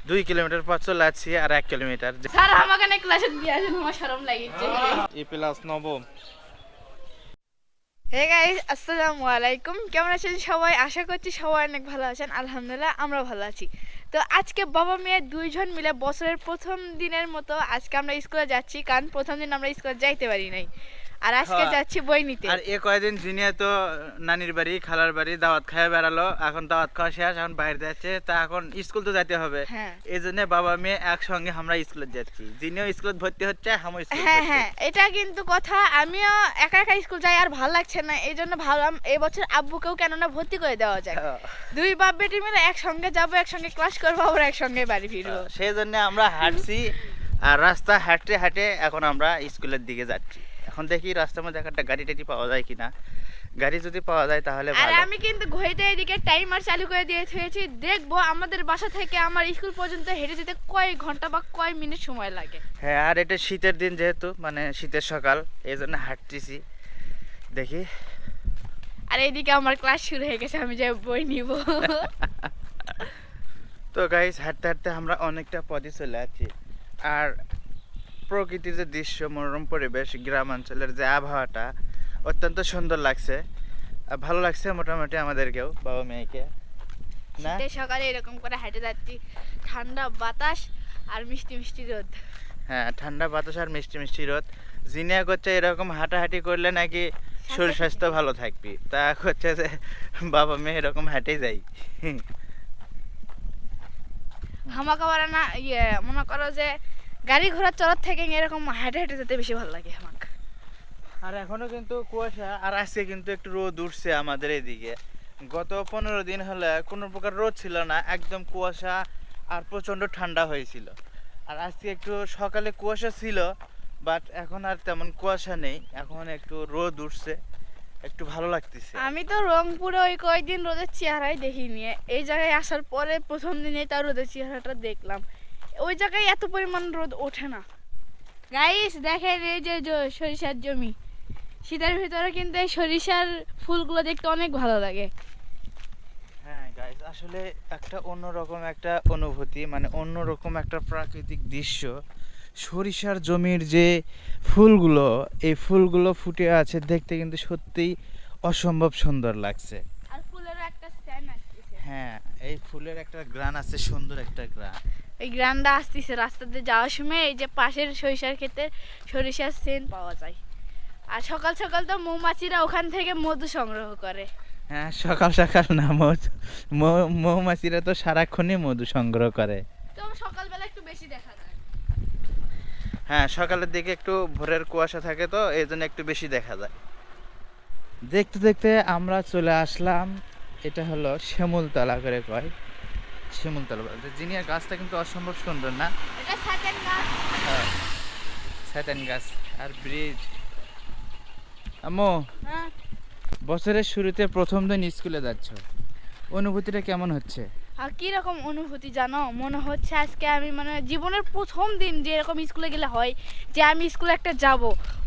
2 kilometre পথ চলে যাচ্ছি আর 1 কিলোমিটার স্যার আমাকে না ক্লাসে দিয়ে আসেন, আমার শরম লাগিচ্ছে। প্লাস নবম। হে গাইস, আসসালামু আলাইকুম। কেমন আছেন সবাই? আশা করছি সবাই অনেক ভালো আছেন। আলহামদুলিল্লাহ আমরা ভালো আছি। তো আজকে বাবা মেয়ে দুইজন মিলে বছরের প্রথম দিনের মতো আজকে আমরা স্কুলে যাচ্ছি, কারণ প্রথম দিন আমরা স্কুলে যাইতে পারি নাই। আর আজকে যাচ্ছি বই নিতে। আর কয়দিন জিনিয়া তো নানির বাড়ি খালার বাড়ি দাওয়াত খায় বেড়ালো, এখন দাওয়াত খাওয়া শেষ, এখন বাইরে যাচ্ছে, তা এখন স্কুল তো যাইতে হবে। হ্যাঁ, এই জন্য বাবা মেয়ে একসঙ্গে আমরা স্কুলে যাচ্ছি। জিনিও স্কুলে ভর্তি হচ্ছে, আমিও স্কুলে হ্যাঁ ভর্তি হ্যাঁ, হচ্ছি। এটা কিন্তু কথা। আমিও একা একা স্কুল যাই আর ভালো লাগছে না, এই জন্য ভাবলাম এই বছর আব্বুকেও কেননা ভর্তি করে দেওয়া যায়। দুই বাপ বেটি মিলে একসঙ্গে যাবো, একসঙ্গে ক্লাস করবো, আবার একসঙ্গে বাড়ি ফিরবো। সেই জন্য আমরা হাঁটছি, আর রাস্তা হাঁটতে হাঁটে এখন আমরা স্কুলের দিকে যাচ্ছি। এখন দেখি রাস্তার মধ্যে একটা গাড়ি টাড়ি পাওয়া যায় কিনা। গাড়ি যদি পাওয়া যায় তাহলে আর ভালো। আমি কিন্তু ঘড়িতে এদিকে টাইমার চালু করে দিয়ে থুয়েছি, দেখবো আমাদের বাসা থেকে আমার স্কুল পর্যন্ত হেঁটে যেতে কয় ঘন্টা বা কয় মিনিট সময় লাগে। হ্যাঁ, আর এটা শীতের দিন, যেহেতু মানে শীতের সকাল, এই জন্য হাঁটতেছি। দেখি। আর এইদিকে আমার ক্লাস শুরু হয়ে গেছে, আমি যে বই নিব। তো গাইস, হাঁটতে হাঁটতে আমরা অনেকটা পথে চলে যাচ্ছি। আর প্রকৃতির যে দৃশ্য, মনোরম পরিবেশ, গ্রামাঞ্চলের যে আবহাওয়াটা অত্যন্ত সুন্দর লাগছে। আর ভালো লাগছে মোটামুটি আমাদেরকেও, বাবা মেয়েকে না। শীতের সকালে এরকম করে হেঁটে যাচ্ছি, ঠান্ডা বাতাস আর মিষ্টি মিষ্টি রোদ। হ্যাঁ, ঠান্ডা বাতাস আর মিষ্টি মিষ্টি রোদ। জিনিয়া করছে এরকম হাঁটাহাঁটি করলে নাকি শরীর স্বাস্থ্য ভালো থাকবি, তা হচ্ছে যে বাবা মেয়ে এরকম হাঁটে যাই। হামাকা বাড়া না, মনে করো যে গাড়ি ঘোড়া চড়ার থেকে এরকম হেঁটে হেঁটে যেতে বেশি ভালো লাগে আমাকে। আর এখনো কিন্তু কুয়াশা, আর আজকে কিন্তু একটু রোদ উঠছে আমাদের এদিকে। গত 15 দিন হলে কোনো প্রকার রোদ ছিল না, একদম কুয়াশা আর প্রচণ্ড ঠান্ডা হয়েছিল। আর আজকে একটু সকালে কুয়াশা ছিল, বাট এখন আর তেমন কুয়াশা নেই, এখন একটু রোদ উঠছে, একটু ভালো লাগতেছে। আমি তো রংপুরে ওই কয়েকদিন রোদের চেহারাই দেখিনি, এই জায়গায় আসার পরে প্রথম দিনেই তার রোদের চেহারাটা দেখলাম। ওই জায়গায় এত পরিমাণ রোদ ওঠে না। গাইস দেখেন, এই যে সরিষার জমি, শীতের ভিতরে কিন্তু এই সরিষার ফুলগুলো দেখতে অনেক ভালো লাগে। হ্যাঁ গাইস, আসলে একটা অন্যরকম একটা অনুভূতি, মানে অন্যরকম একটা প্রাকৃতিক দৃশ্য। সরিষার জমির যে ফুলগুলো, এই ফুলগুলো ফুটে আছে, দেখতে কিন্তু সত্যিই অসম্ভব সুন্দর লাগছে। আর ফুলেরও একটা স্ট্যান্ড আসতেছে। হ্যাঁ, এই ফুলের একটা গ্রান আছে, সুন্দর একটা গ্রান। এই গ্রানটা আসতেছে রাস্তাতে যাওয়ার সময়, এই যে পাশের সরিষার ক্ষেতে সরিষার সেন্ট পাওয়া যায়। আর সকাল সকাল তো মৌমাছিরা ওখান থেকে মধু সংগ্রহ করে। হ্যাঁ, সকাল সকাল না, মৌমাছিরা তো সারাক্ষণই মধু সংগ্রহ করে। তো সকালবেলা একটু বেশি দেখা যায়। হ্যাঁ, সকালের দিকে একটু ভোরের কুয়াশা থাকে, তো এই জন্য একটু বেশি দেখা যায়। দেখতে দেখতে আমরা চলে আসলাম, এটা হলো শিমুলতলা করে কয়, শিমুলতলা বলতে। জিনিয়া গাছটা কিন্তু অসম্ভব সুন্দর না? এটা সাতেন গাছ। শয়তান গাছ আর ব্রিজ। আম্মু, হ্যাঁ, বছরের শুরুতে প্রথম দিন স্কুলে যাচ্ছ, অনুভূতিটা কেমন হচ্ছে? আর কিরকম অনুভূতি জানো? মনে হচ্ছে আজকে আমি মানে জীবনের প্রথম দিন যে এরকম স্কুলে গেলে হয়, যে আমি স্কুলে একটা যাব,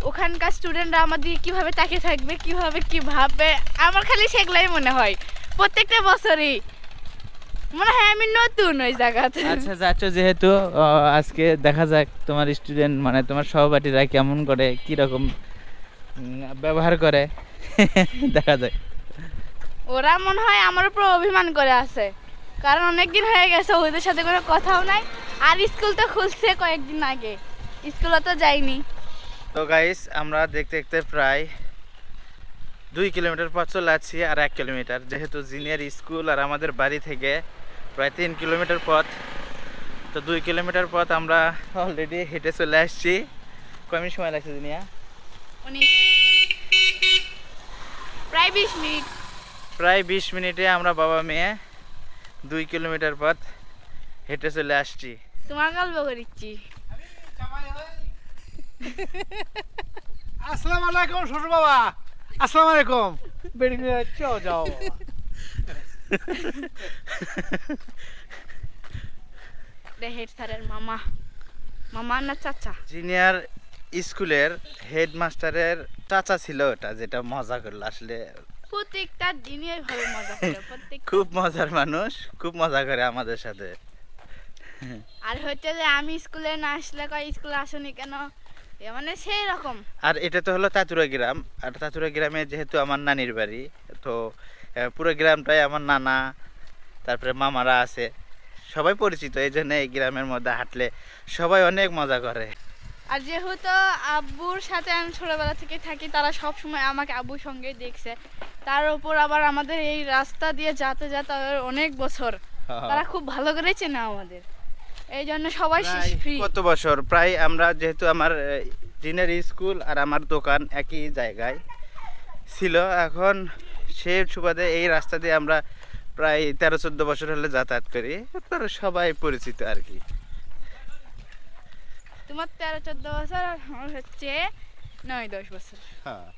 ওখানকার স্টুডেন্টরা আমার দিকে কীভাবে তাকিয়ে থাকবে, কীভাবে কী ভাববে, আমার খালি সেগুলাই মনে হয় প্রত্যেকটা বছরই। মনে হয় আমি নতুন ওই জায়গাতে। আচ্ছা, যাচ্ছ যেহেতু, আজকে দেখা যাক তোমার স্টুডেন্ট মানে তোমার সহপাঠীরা কেমন করে, কিরকম ব্যবহার করে। দেখা যাক। ওরা মনে হয় আমার উপর অভিমান করে আছে, কারণ অনেক দিন হয়ে গেছে ওদের সাথে কোনো কথাও নাই। আর স্কুল তো খুলছে কয়েকদিন আগে, স্কুলে তো যাইনি। তো গাইস, আমরা দেখতে দেখতে প্রায় 2 কিলোমিটার পথ চলে যাচ্ছি আর 1 কিলোমিটার, যেহেতু জিনিয়ার স্কুল আর আমাদের বাড়ি থেকে প্রায় 3 কিলোমিটার পথ। তো 2 কিলোমিটার পথ আমরা অলরেডি হেঁটে চলে আসছি। কয় সময় লাগছে জিনিয়া? প্রায় 20 মিনিট। প্রায় 20 মিনিটে আমরা বাবা মেয়ে 2 কিলোমিটার পথ হেঁটে চলে আসছি। তোমার গল্প করিচ্ছি। আসসালামু আলাইকুম শ্বশুর বাবা। আসসালামু আলাইকুম। বেড়ি নিয়ে যাচ্ছ, যাও বাবা। হেড স্যারের মামা, মামা না চাচা? জিনিয়ার স্কুলের হেডমাস্টারের চাচা ছিল ওটা, যেটা মজা করলো আসলে। প্রত্যেকটা দিনই ভাবে মজা করে, প্রত্যেক খুব মজার মানুষ, খুব মজা করে আমাদের সাথে। আর হচ্ছে যে আমি স্কুলে না আসলে কয় স্কুলে আসনি কেন, এ মানে সেই রকম। আর এটা তো হলো তাতুরা গ্রাম, আর তাতুরা গ্রামে যেহেতু আমার নানির বাড়ি, তো পুরো গ্রামটাই আমার নানা, তারপরে মামারা আছে, সবাই পরিচিত। এই জন্য এই গ্রামের মধ্যে হাঁটলে সবাই অনেক মজা করে। আর যেহেতু আব্বুর সাথে আমি ছোটবেলা থেকে থাকি, তারা সব সময় আমাকে আব্বুর সঙ্গে দেখছে। তার উপর আবার আমাদের এই রাস্তা দিয়ে যেতে যেতে অনেক বছর, তারা খুব ভালো করে চেনে আমাদের, এই জন্য সবাই প্রায় ফ্রি। কত বছর, প্রায় আমরা যেহেতু আমার জিনের স্কুল আর আমার দোকান একই জায়গায় ছিল, এখন সে সুবাদে এই রাস্তা দিয়ে আমরা প্রায় 13-14 বছর হলে যাতায়াত করি, তারা সবাই পরিচিত আর কি। তোমার 13-14 বছর, আর আমার হচ্ছে 9-10 বছর। হ্যাঁ।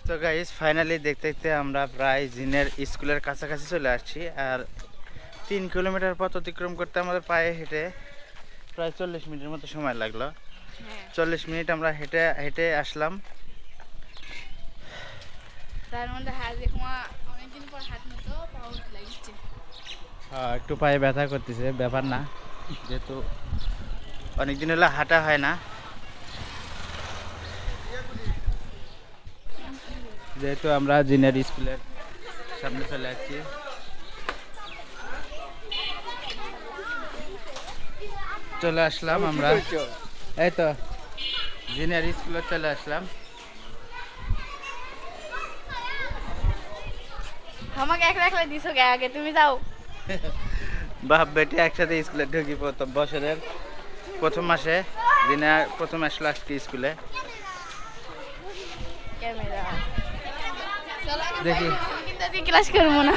তো গাইস ফাইনালি দেখতে দেখতে আমরা প্রায় জিনের স্কুলের কাছাকাছি চলে আসছি। আর 3 কিলোমিটার পথ অতিক্রম করতে আমাদের পায়ে হেঁটে প্রায় 40 মিনিটের মতো সময় লাগলো। হ্যাঁ, 40 মিনিট আমরা হেঁটে হেঁটে আসলাম। তার মধ্যে হাত দেখুন অনেকদিন পর হাত মতো পাও লাগছে। একটু পায়ে ব্যথা করতেছে, ব্যাপার না, যেহেতু অনেকদিন হলো হাঁটা হয় না, যেহেতু আমরা জিনের স্কুলের সামনে চলে আসছি। চলে আসলাম আমরা, এই তো জিনের স্কুলে চলে আসলাম। আমাকে একলা একলা দিছো গে, আগে তুমি যাও। বাপ বেটি একসাথে স্কুলে ঢুকি প্রথম বছরের প্রথম মাসে। দিনে প্রথম আসলো আজকে স্কুলে। ক্যামেরা দেখি আমি কিন্তু আজকে ক্লাস করবো না।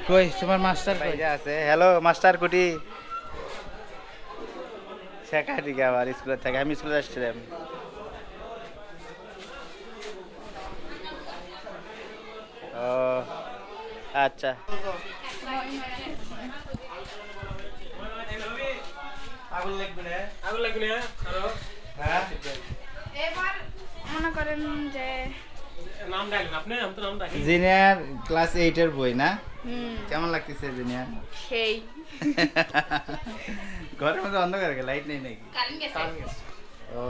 কই তোমার মাস্টার কই আছে? হ্যালো মাস্টার কুটি, শেখা দিকে আবার স্কুলে থাকে, আমি স্কুলে আসছিলাম। ও আচ্ছা, আগুন লাগবে না, আগুন লাগবে না আরো হ্যাঁ এবার মনে করেন যে নাম ডাকলেন আপনি, আমি তো নাম ডাকি। জিনিয়ার ক্লাস 8 এর বই না? হুম, কেমন লাগতেছে জিনিয়ার? সেই ঘরের মধ্যে অন্ধকার, লাইট নেই নাকি? কারেন্ট গেছে। ও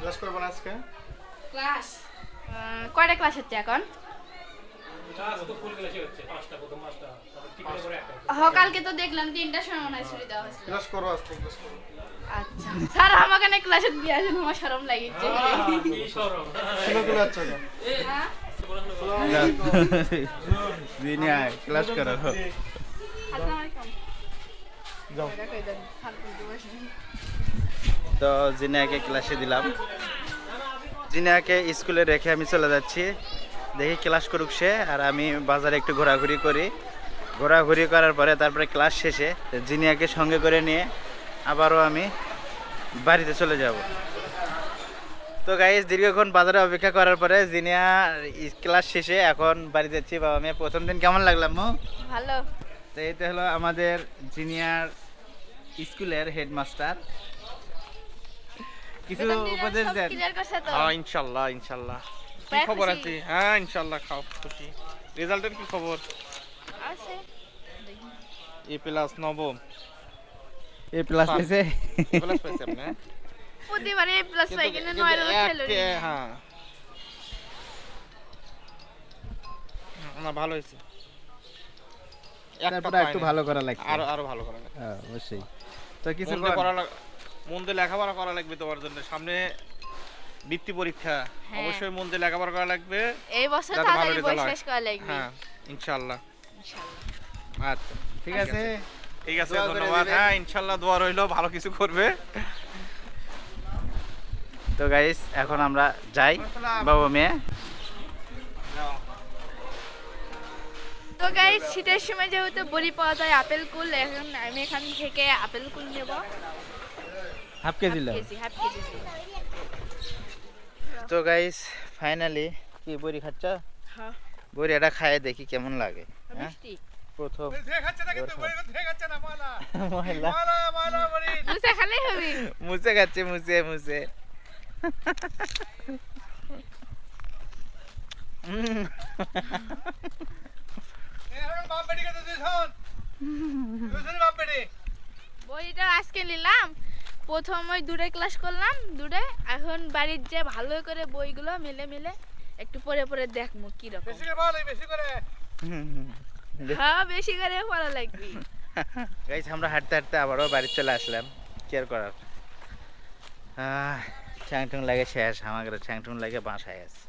ক্লাস করব না আজকে? ক্লাস কয়টা ক্লাস হচ্ছে এখন? ক্লাস তো ফুল ক্লাসই হচ্ছে, 5টা প্রথম 5টা, তারপর ঠিক করে একটা। কালকে তো দেখলাম 3টার সময় মনে হয় ছুটি দেওয়া হয়েছিল। ক্লাস করো আজকে, ক্লাস করো। আচ্ছা স্যার আমাকে না ক্লাসে দিয়ে আসেন, আমার শরম লাগিচ্ছে। কি শরম। শুনো করে আচ্ছা না। হ্যাঁ? জিনিয়ার ক্লাস করো। আসসালামু আলাইকুম। যাও। দেখো ইদান ফালতু দিবস। তো জিনিয়াকে ক্লাসে দিলাম, জিনিয়াকে স্কুলে রেখে আমি চলে যাচ্ছি। দেখি ক্লাস করুক সে, আর আমি বাজারে একটু ঘোরাঘুরি করি। ঘোরাঘুরি করার পরে তারপরে ক্লাস শেষে জিনিয়াকে সঙ্গে করে নিয়ে আবারও আমি বাড়িতে চলে যাব। তো গাইস দীর্ঘক্ষণ বাজারে অপেক্ষা করার পরে জিনিয়া ক্লাস শেষে এখন বাড়ি যাচ্ছি। বাবা মেয়ে প্রথম দিন কেমন লাগলাম মো? ভালো। তো এটা হলো আমাদের জিনিয়ার স্কুলের হেডমাস্টার, কিছু উপদেশ দেন। ক্লিয়ার করছে তো? হ্যাঁ ইনশাল্লাহ ইনশাল্লাহ। কি পায়ে খবর খুশি? আছে? হ্যাঁ ইনশাল্লাহ খাও খুশি। রেজাল্টের কি খবর? আছে। এ প্লাস নবম এ প্লাস পাস। পেয়েছে। এ প্লাস পাইছে আপনি? প্রতিবারে প্লাস পাই কিন্তু 9 এর ফেল হই। হ্যাঁ না ভালো হয়েছে। তারপরে একটু ভালো করা লাগবে, আরো আরো ভালো করা লাগবে। হ্যাঁ অবশ্যই। তো কিছু মন দিয়ে পড়া মন দিয়ে লেখাপড়া করা লাগবে তোমার জন্য, সামনে বৃত্তি পরীক্ষা, হ্যাঁ। অবশ্যই মন দিয়ে লেখাপড়া করা লাগবে। এই বছর যাতে ভালো তাড়াতাড়ি বই রেজাল্ট হয়। শেষ করা লাগবে। হ্যাঁ ইনশাল্লাহ। ইনশাআল্লাহ। আচ্ছা ঠিক আছে। ঠিক আছে, দোয়া করে ধন্যবাদ। দিবেন। হ্যাঁ ইনশাল্লাহ দোয়া রইলো, ভালো কিছু করবে। তো গাইস এখন আমরা যাই বাবা মেয়ে। তো গাইস শীতের সময় যেহেতু বড়ি পাওয়া যায়, আপেল কুল, এখন আমি এখান থেকে আপেল কুল নেব। হাফ কেজি লাও। Half KG. তো গাইস ফাইনালি কি বড়ি খাচ্ছ? হ্যাঁ। বড়ি এটা খায় দেখি কেমন লাগে। হ্যাঁ মিষ্টি। প্রথম দেখাচ্ছে না কিন্তু, বড়ি দেখাচ্ছে না মালা। মহিলা মালা মালা বড়ি। মুসা খালেই হবে। মুছে খাচ্ছে, মুছে মুছে। বাপ বেটি কত দিস হন বুঝলি বাপ বেটি বইটা আজকে নিলাম, প্রথম ওই দূরে ক্লাস করলাম দূরে, এখন বাড়ির যে ভালো করে বইগুলো মিলে মিলে একটু পরে পরে দেখবো কিরকম। বেশি করে বল বেশি করে হ্যাঁ বেশি করে পড়া লাগবে। গাইস আমরা হাঁটতে হাঁটতে আবারও বাড়ি চলে আসলাম, কি আর করার। ঠ্যাং টুং লাগে শেষ, আমাদের ঠ্যাং টুং লাগে বাসায় আছে।